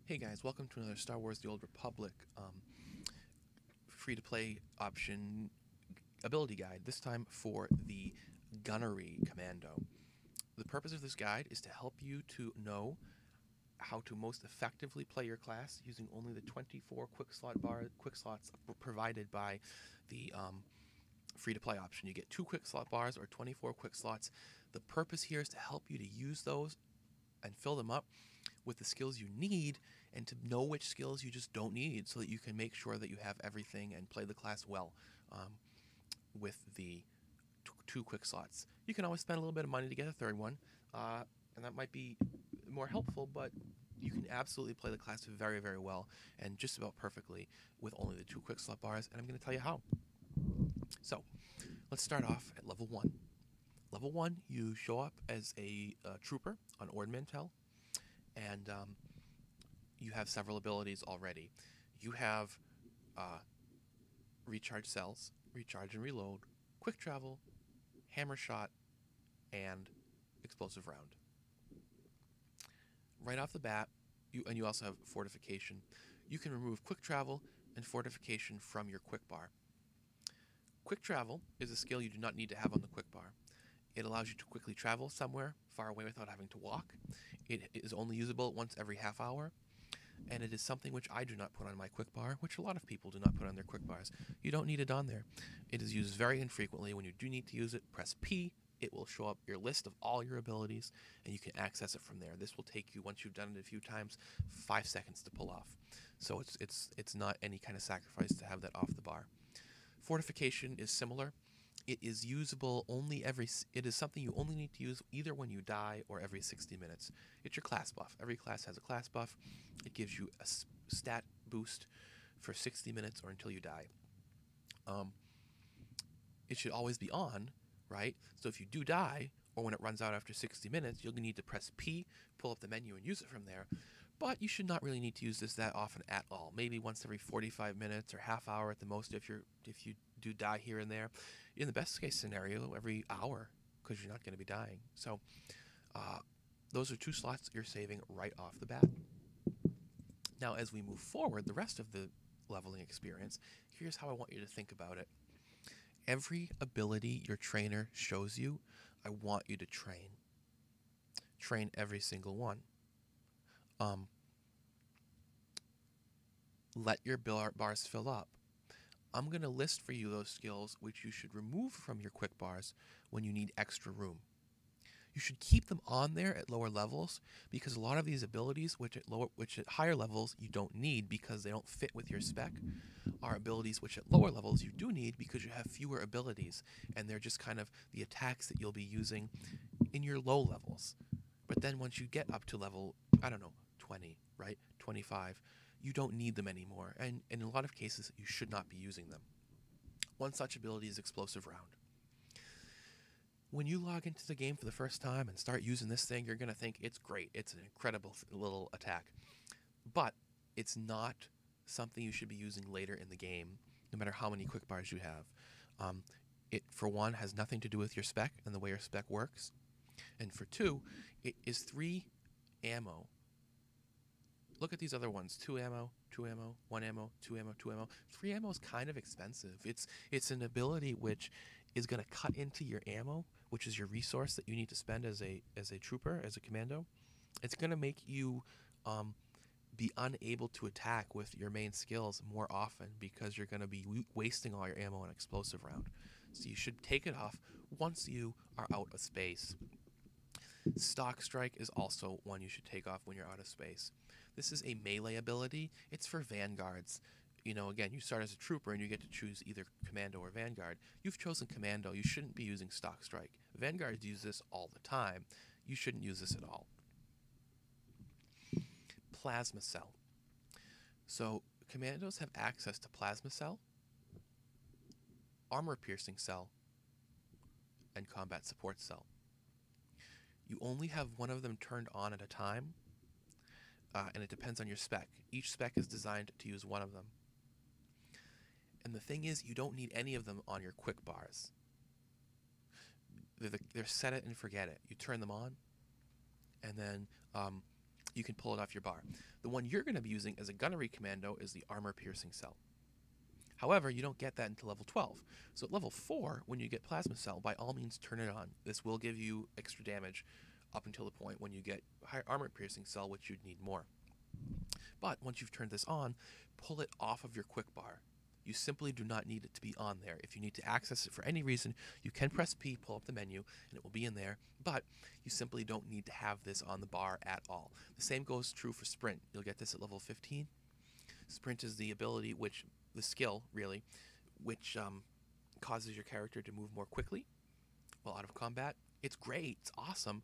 Hey guys, welcome to another Star Wars The Old Republic free-to-play option ability guide, this time for the Gunnery Commando. The purpose of this guide is to help you to know how to most effectively play your class using only the 24 quick slots provided by the free-to-play option. You get 2 quick slot bars or 24 quick slots. The purpose here is to help you to use those and fill them up with the skills you need, and to know which skills you just don't need, so that you can make sure that you have everything and play the class well with the 2 quick slots. You can always spend a little bit of money to get a third one, and that might be more helpful, but you can absolutely play the class very, very well and just about perfectly with only the 2 quick slot bars, and I'm going to tell you how. So let's start off at level 1. Level 1, you show up as a trooper on Ord Mantell, and you have several abilities already. You have recharge cells, recharge and reload, quick travel, hammer shot, and explosive round. Right off the bat, you also have fortification. You can remove quick travel and fortification from your quick bar. Quick travel is a skill you do not need to have on the quick bar. It allows you to quickly travel somewhere far away without having to walk. It is only usable once every half hour, and it is something which I do not put on my quick bar, which a lot of people do not put on their quick bars. You don't need it on there. It is used very infrequently. When you do need to use it, press P. It will show up your list of all your abilities, and you can access it from there. This will take you, once you've done it a few times, 5 seconds to pull off. So it's not any kind of sacrifice to have that off the bar. Fortification is similar. It is usable only it is something you only need to use either when you die or every 60 minutes. It's your class buff. Every class has a class buff. It gives you a stat boost for 60 minutes or until you die. It should always be on, right? So if you do die, or when it runs out after 60 minutes, you'll need to press P, pull up the menu, and use it from there. But you should not really need to use this that often at all. Maybe once every 45 minutes or half hour at the most if you do die here and there. In the best case scenario, every hour, because you're not going to be dying. So those are 2 slots you're saving right off the bat. Now, as we move forward, the rest of the leveling experience, here's how I want you to think about it. Every ability your trainer shows you, I want you to train. Train every single one. Let your bars fill up. I'm going to list for you those skills which you should remove from your quick bars when you need extra room. You should keep them on there at lower levels, because a lot of these abilities, which at higher levels you don't need because they don't fit with your spec, are abilities which at lower levels you do need because you have fewer abilities, and they're just kind of the attacks that you'll be using in your low levels. But then once you get up to level, 20, right, 25, you don't need them anymore, and in a lot of cases you should not be using them. One such ability is explosive round. When you log into the game for the first time and start using this thing, you're going to think it's great. It's an incredible little attack. But it's not something you should be using later in the game, no matter how many quick bars you have. It, for one, has nothing to do with your spec and the way your spec works. And for 2, it is 3 ammo. Look at these other ones: 2 ammo, 2 ammo, 1 ammo, 2 ammo, 2 ammo. 3 ammo is kind of expensive. It's an ability which is going to cut into your ammo, which is your resource that you need to spend as a trooper, as a commando. It's going to make you be unable to attack with your main skills more often, because you're going to be wasting all your ammo on explosive round. So you should take it off once you are out of space. Stock Strike is also one you should take off when you're out of space. This is a melee ability. It's for vanguards. Again, you start as a trooper and you get to choose either commando or vanguard. You've chosen commando. You shouldn't be using Stock Strike. Vanguards use this all the time. You shouldn't use this at all. Plasma Cell. So commandos have access to Plasma Cell, Armor Piercing Cell, and Combat Support Cell. You only have one of them turned on at a time, and it depends on your spec. Each spec is designed to use one of them. And the thing is, you don't need any of them on your quick bars. They're set it and forget it. You turn them on, and then you can pull it off your bar. The one you're going to be using as a Gunnery Commando is the Armor Piercing Cell. However, you don't get that until level 12. So at level 4, when you get Plasma Cell, by all means turn it on. This will give you extra damage up until the point when you get higher Armor Piercing Cell, which you'd need more. But once you've turned this on, pull it off of your quick bar. You simply do not need it to be on there. If you need to access it for any reason, you can press P, pull up the menu, and it will be in there, but you simply don't need to have this on the bar at all. The same goes true for Sprint. You'll get this at level 15. Sprint is the ability, the skill, really, which causes your character to move more quickly while out of combat. It's great, it's awesome,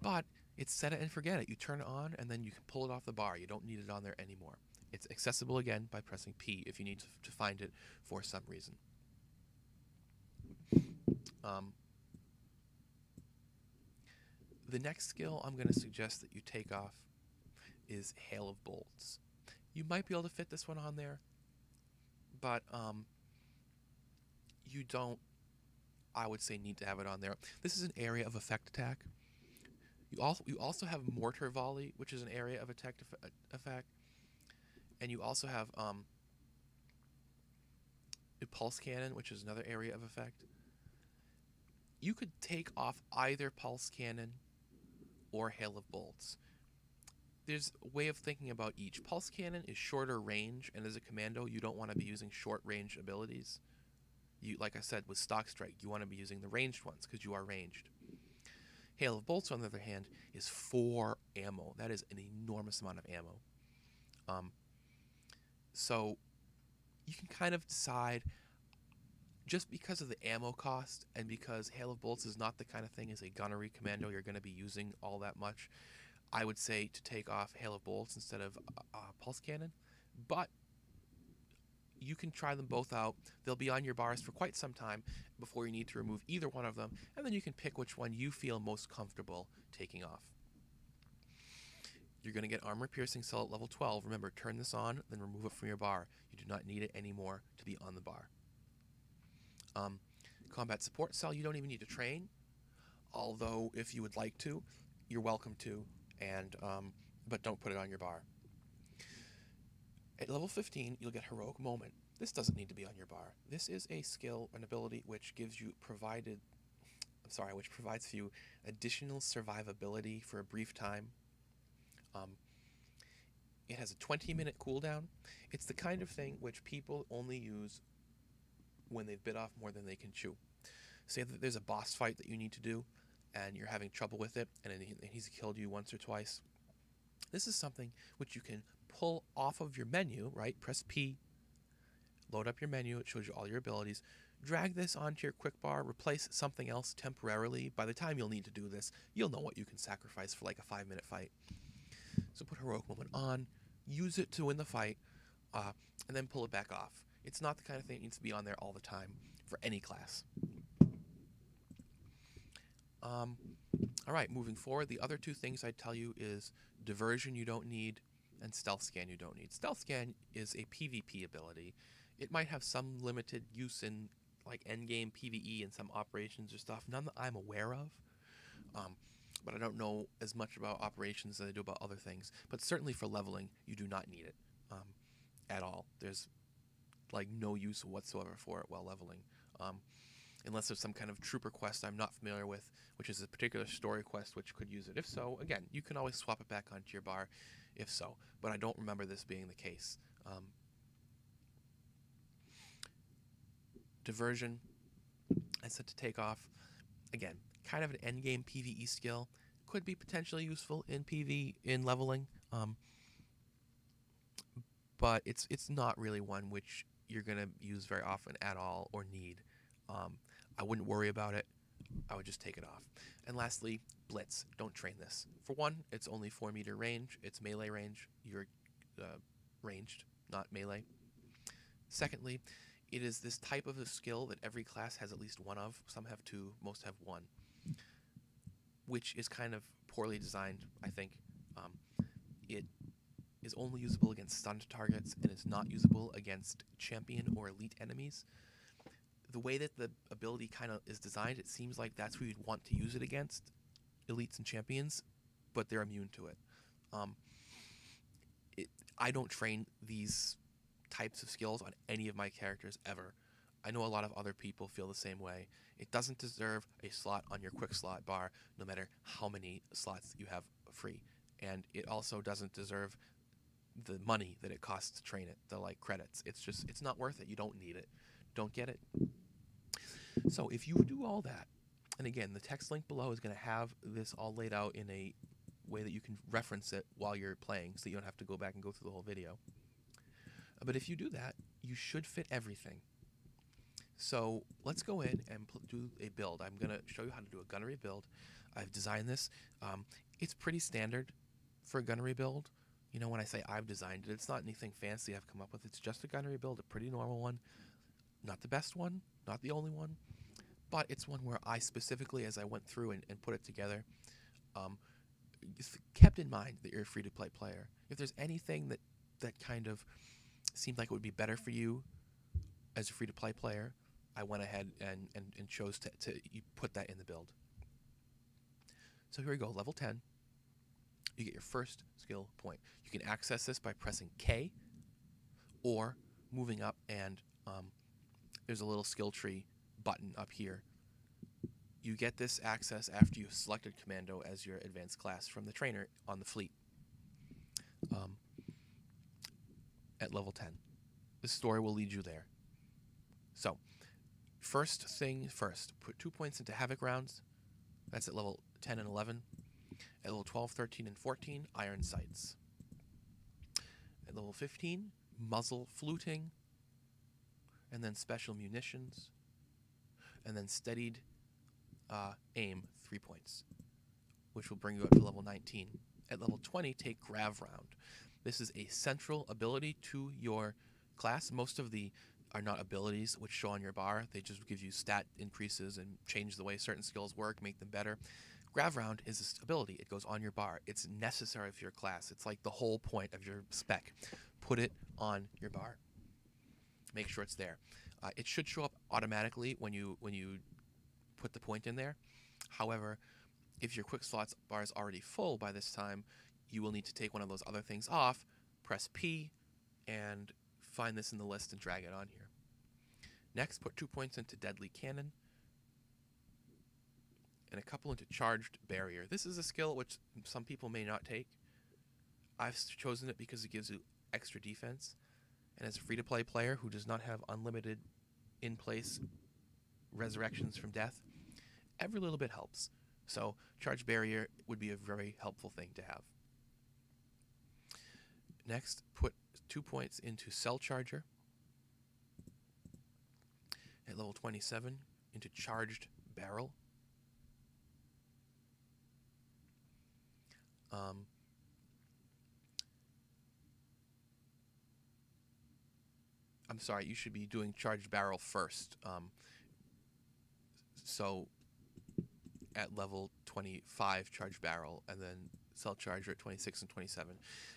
but it's set it and forget it. You turn it on, and then you can pull it off the bar. You don't need it on there anymore. It's accessible again by pressing P if you need to find it for some reason. The next skill I'm going to suggest that you take off is Hail of Bolts. You might be able to fit this one on there, but you don't, I would say, need to have it on there. This is an area of effect attack. You also have Mortar Volley, which is an area of attack effect. And you also have a Pulse Cannon, which is another area of effect. You could take off either Pulse Cannon or Hail of Bolts. There's a way of thinking about each. Pulse Cannon is shorter range, and as a commando, you don't want to be using short range abilities. Like I said, with Stock Strike, you want to be using the ranged ones because you are ranged. Hail of Bolts, on the other hand, is 4 ammo. That is an enormous amount of ammo. So you can kind of decide, just because of the ammo cost and because Hail of Bolts is not the kind of thing as a Gunnery Commando you're going to be using all that much, I would say to take off Hail of Bolts instead of Pulse Cannon. But you can try them both out. They'll be on your bars for quite some time before you need to remove either one of them, and then you can pick which one you feel most comfortable taking off. You're going to get Armor Piercing Cell at level 12. Remember, turn this on, then remove it from your bar. You do not need it anymore to be on the bar. Combat Support Cell, you don't even need to train, although if you would like to, you're welcome to, but don't put it on your bar. At level 15, you'll get Heroic Moment. This doesn't need to be on your bar. This is a skill, an ability which provides for you additional survivability for a brief time. It has a 20-minute cooldown. It's the kind of thing which people only use when they've bit off more than they can chew. Say that there's a boss fight that you need to do, and you're having trouble with it, and he's killed you once or twice. This is something which you can pull off of your menu, right? Press P, load up your menu, it shows you all your abilities. Drag this onto your quick bar, replace something else temporarily. By the time you'll need to do this, you'll know what you can sacrifice for like a 5-minute fight. So put Heroic Moment on, use it to win the fight, and then pull it back off. It's not the kind of thing that needs to be on there all the time for any class. Alright, moving forward, the other two things I'd tell you is Diversion you don't need, and Stealth Scan you don't need. Stealth Scan is a PvP ability. It might have some limited use in like endgame PvE and some operations or stuff, none that I'm aware of. But I don't know as much about operations as I do about other things. But certainly for leveling, you do not need it at all. There's like no use whatsoever for it while leveling. Unless there's some kind of trooper quest I'm not familiar with, which is a particular story quest which could use it. If so, again, you can always swap it back onto your bar, if so. But I don't remember this being the case. Diversion, I said to take off. Again, kind of an endgame PvE skill. Could be potentially useful in leveling. But it's not really one which you're going to use very often at all or need. I wouldn't worry about it. I would just take it off. And lastly, Blitz. Don't train this. For one, it's only 4-meter range. It's melee range. You're ranged, not melee. Secondly, it is this type of a skill that every class has at least one of. Some have 2, most have 1. Which is kind of poorly designed, I think. It is only usable against stunned targets, and is not usable against champion or elite enemies. The way that the ability kind of is designed, it seems like that's who you'd want to use it against, elites and champions, but they're immune to it. I don't train these types of skills on any of my characters ever. I know a lot of other people feel the same way. It doesn't deserve a slot on your quick slot bar, no matter how many slots you have free. And it also doesn't deserve the money that it costs to train it, the like credits. It's not worth it. You don't need it. Don't get it. So if you do all that, and again, the text link below is going to have this all laid out in a way that you can reference it while you're playing, so you don't have to go back and go through the whole video. But if you do that, you should fit everything. So let's go in and do a build. I'm going to show you how to do a gunnery build. I've designed this. It's pretty standard for a gunnery build. You know, when I say I've designed it, it's not anything fancy I've come up with. It's just a gunnery build, a pretty normal one. Not the best one, not the only one, but it's one where I specifically, as I went through and put it together, kept in mind that you're a free-to-play player. If there's anything that kind of seemed like it would be better for you as a free-to-play player, I went ahead and chose to put that in the build. So here we go, level 10. You get your first skill point. You can access this by pressing K or moving up, and there's a little skill tree button up here. You get this access after you've selected Commando as your advanced class from the trainer on the fleet at level 10. The story will lead you there. So, first thing first, put 2 points into Havoc rounds. That's at level 10 and 11. At level 12, 13, and 14, iron sights. At level 15, muzzle fluting, and then special munitions, and then steadied aim, 3 points, which will bring you up to level 19. At level 20, take grav round. This is a central ability to your class. Most of the are not abilities which show on your bar. They just give you stat increases and change the way certain skills work, make them better. Grav round is a ability. It goes on your bar. It's necessary for your class. It's like the whole point of your spec. Put it on your bar. Make sure it's there. It should show up automatically when you put the point in there. However, if your quick slots bar is already full by this time, you will need to take one of those other things off, press P, and find this in the list and drag it on here. Next, put 2 points into deadly cannon and a couple into charged barrier. This is a skill which some people may not take. I've chosen it because it gives you extra defense, and as a free-to-play player who does not have unlimited in-place resurrections from death, every little bit helps. So charged barrier would be a very helpful thing to have. Next, put 2 points into cell charger. At level 27, into charged barrel. I'm sorry, you should be doing charged barrel first. So at level 25, charged barrel, and then cell charger at 26 and 27.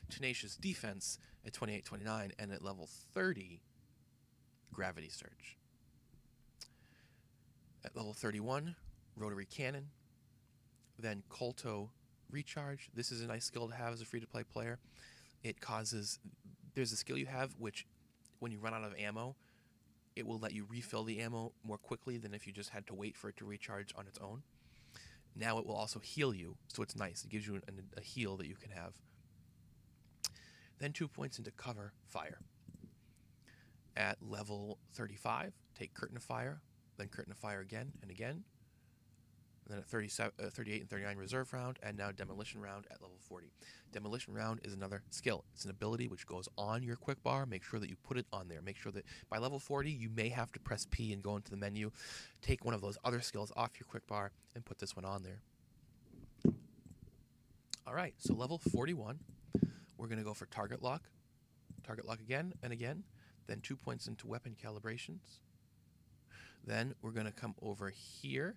Tenacious defense at 28, 29, and at level 30, gravity surge. At level 31, rotary cannon. Then Colto recharge. This is a nice skill to have as a free-to-play player. It causes, there's a skill you have which, when you run out of ammo, it will let you refill the ammo more quickly than if you just had to wait for it to recharge on its own. Now it will also heal you, so it's nice. It gives you a heal that you can have. Then 2 points into cover fire. At level 35, take curtain of fire, then curtain of fire again and again. And then at 38 and 39, reserve round, and now demolition round at level 40. Demolition round is another skill. It's an ability which goes on your quick bar. Make sure that you put it on there. Make sure that by level 40, you may have to press P and go into the menu. Take one of those other skills off your quick bar and put this one on there. All right, so level 41, we're going to go for target lock. Target lock again and again. Then 2 points into weapon calibrations. Then we're going to come over here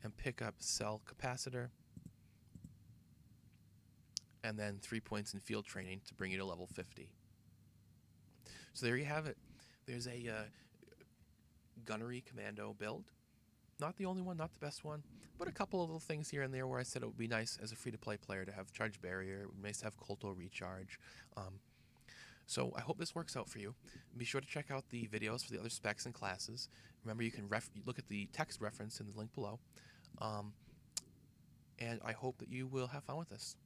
and pick up cell capacitor, and then 3 points in field training to bring you to level 50. So there you have it. There's a Gunnery Commando build. Not the only one, not the best one, but a couple of little things here and there where I said it would be nice as a free-to-play player to have charge barrier. It would be nice to have Colto recharge. So I hope this works out for you. Be sure to check out the videos for the other specs and classes. Remember, you can look at the text reference in the link below. And I hope that you will have fun with this.